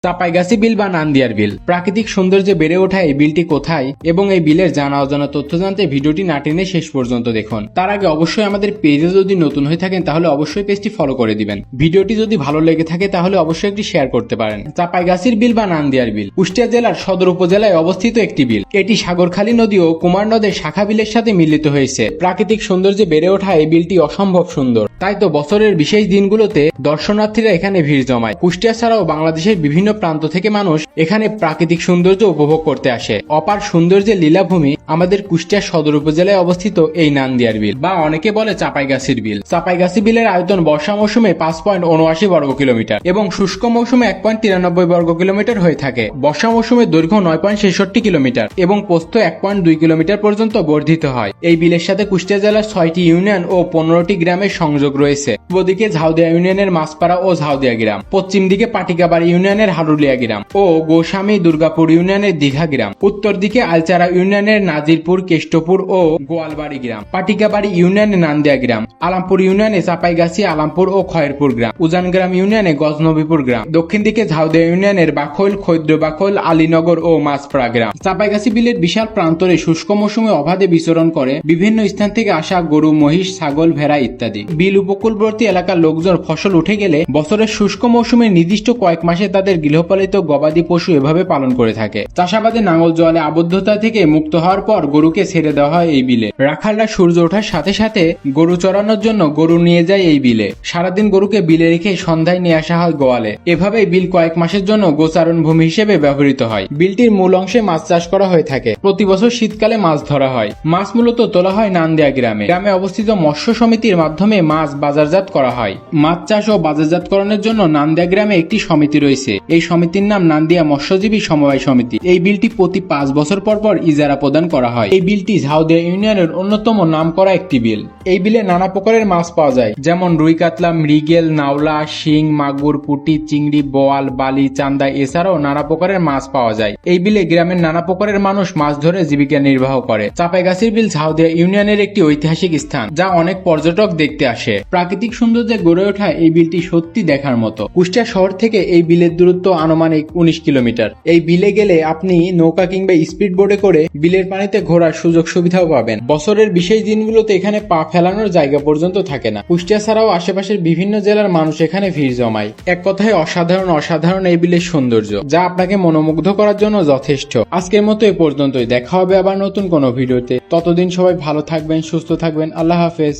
চাপাইগাছি বিল বা নান্দিয়ার বিল প্রাকৃতিক সৌন্দর্যে বেড়ে ওঠা এই বিলটি কোথায় এবং এই বিলের জানা অজানা তথ্য জানতে ভিডিওটি না টেনে শেষ পর্যন্ত দেখুন। তার আগে অবশ্যই আমাদের পেজে যদি নতুন হয়ে থাকেন তাহলে অবশ্যই পেজটি ফলো করে দিবেন। ভিডিওটি যদি ভালো লেগে থাকে তাহলে অবশ্যই একটি শেয়ার করতে পারেন। চাপাইগাছির বিল বা নান্দিয়ার বিল কুষ্টিয়া জেলার সদর উপজেলায় অবস্থিত একটি বিল। এটি সাগরখালী নদী ও কুমার নদের শাখা বিলের সাথে মিলিত হয়েছে। প্রাকৃতিক সৌন্দর্যে বেড়ে ওঠা এই বিলটি অসম্ভব সুন্দর, তাই তো বছরের বিশেষ দিনগুলোতে দর্শনার্থীরা এখানে ভিড় জমায়। কুষ্টিয়া ছাড়াও বাংলাদেশের বিভিন্ন প্রান্ত থেকে মানুষ এখানে প্রাকৃতিক সৌন্দর্য উপভোগ করতে আসে। অপার সৌন্দর্যের লীলাভূমি আমাদের কুষ্টিয়া সদর উপজেলায় অবস্থিত এই নান্দিয়ার বিল বা অনেকে বলে চাপাইগাছির বিল। চাপাইগাছি বিলের আয়তন বর্ষা মৌসুমে 5.79 বর্গ কিলোমিটার এবং শুষ্ক মৌসুমে 1.93 বর্গ কিলোমিটার হয়ে থাকে। বর্ষা মৌসুমে দৈর্ঘ্য 9.66 কিলোমিটার এবং প্রস্থ 1.2 কিলোমিটার পর্যন্ত বর্ধিত হয়। এই বিলের সাথে কুষ্টিয়া জেলার 6টি ইউনিয়ন ও 15টি গ্রামের সংযোগ রয়েছে। পূর্ব দিকে ঝাউদিয়া ইউনিয়নের মাছপাড়া ও ঝাউদিয়া গ্রাম, পশ্চিম দিকে পাটিকাবাড়ি ইউনিয়নের হারুলিয়া গ্রাম ও গোস্বামী দুর্গাপুর ইউনিয়নের দীঘা গ্রাম, উত্তর দিকে আলচারা ইউনিয়নের নাজিরপুর, কেষ্টপুর ও গোয়ালবাড়ি গ্রাম, পাটিকাবাড়ি ইউনিয়নে নান্দিয়া গ্রাম, আলামপুর ইউনিয়নে চাপাইগাছি, আলামপুর ও খয়েরপুর গ্রাম, উজানগ্রাম ইউনিয়নে গজনবীপুর গ্রাম, দক্ষিণ দিকে ঝাউদিয়া ইউনিয়নের বাখৈল, খৈদ্র বাখৈল, আলীনগর ও মাছপাড়া গ্রাম। চাপাইগাছি বিলের বিশাল প্রান্তরে শুষ্ক মৌসুমে অবাধে বিচরণ করে বিভিন্ন স্থান থেকে আসা গরু, মহিষ, ছাগল, ভেড়া ইত্যাদি। বিল উপকূলবর্তী এলাকার লোকজন ফসল উঠে গেলে বছরের শুষ্ক মৌসুমে নির্দিষ্ট কয়েক মাসে তাদের গৃহপালিত গবাদি পশু এভাবে পালন করে থাকে। চাষাবাদে নাঙল জলে আবদ্ধতা থেকে মুক্ত হওয়ার পর গরুকে ছেড়ে দেওয়া হয় এই বিলে। রাখালরা সূর্য ওঠার সাথে সাথে গরু চড়ানোর জন্য গরু নিয়ে যায় এই বিলে। সারাদিন গরুকে বিলে রেখে সন্ধ্যায় নিয়ে আসা হয় গোয়ালে। এভাবে বিল কয়েক মাসের জন্য গোচারণ ভূমি হিসেবে ব্যবহৃত হয়। বিলটির মূল অংশে মাছ চাষ করা হয়ে থাকে। প্রতি বছর শীতকালে মাছ ধরা হয়। মাছ মূলত তোলা হয় নান্দিয়া গ্রামে। গ্রামে অবস্থিত মৎস্য সমিতির মাধ্যমে মাছ বাজারজাত করা হয়। মাছ চাষ ও বাজারজাতকরণের জন্য নান্দিয়া গ্রামে একটি সমিতি রয়েছে। এই সমিতির নাম নান্দিয়া মৎস্যজীবী সমবায় সমিতি। এই বিলটি প্রতি 5 বছর পর পর ইজারা প্রদান করা হয়। এই বিলটি ঝাউদিয়া ইউনিয়নের অন্যতম নাম করা একটি বিল। এই বিলে নানা প্রকারের মাছ পাওয়া যায়, যেমন রুই, কাতলা, মৃগেল, নাওলা, শিং, মাগুর, পুঁটি, চিংড়ি, বোয়াল, বালি, চান্দা এছাড়াও নানা প্রকারের মাছ পাওয়া যায়। এই বিলে গ্রামের নানা প্রকারের মানুষ মাছ ধরে জীবিকা নির্বাহ করে। চাপাইগাছির বিল ঝাউদিয়া ইউনিয়নের একটি ঐতিহাসিক স্থান, যা অনেক পর্যটক দেখতে আসে। প্রাকৃতিক সৌন্দর্যে গড়ে ওঠা এই বিলটি সত্যি দেখার মতো। কুষ্টিয়া শহর থেকে এই বিলের দূরত্ব আনুমানিক 19 কিলোমিটার। এই বিলে গেলে আপনি নৌকা কিংবা স্পিড বোর্ডে করে বিলের পানিতে ঘোরার সুযোগ সুবিধাও পাবেন। বছরের বিশেষ দিনগুলোতে এখানে পা ফেলানোর জায়গা পর্যন্ত থাকে না। কুষ্টিয়া ছাড়াও আশেপাশের বিভিন্ন জেলার মানুষ এখানে ভিড় জমায়। এক কথায় অসাধারণ এই বিলের সৌন্দর্য, যা আপনাকে মনোমুগ্ধ করার জন্য যথেষ্ট। আজকের মতো এ পর্যন্তই। দেখা হবে আবার নতুন কোনো ভিডিওতে। ততদিন সবাই ভালো থাকবেন, সুস্থ থাকবেন। আল্লাহ হাফেজ।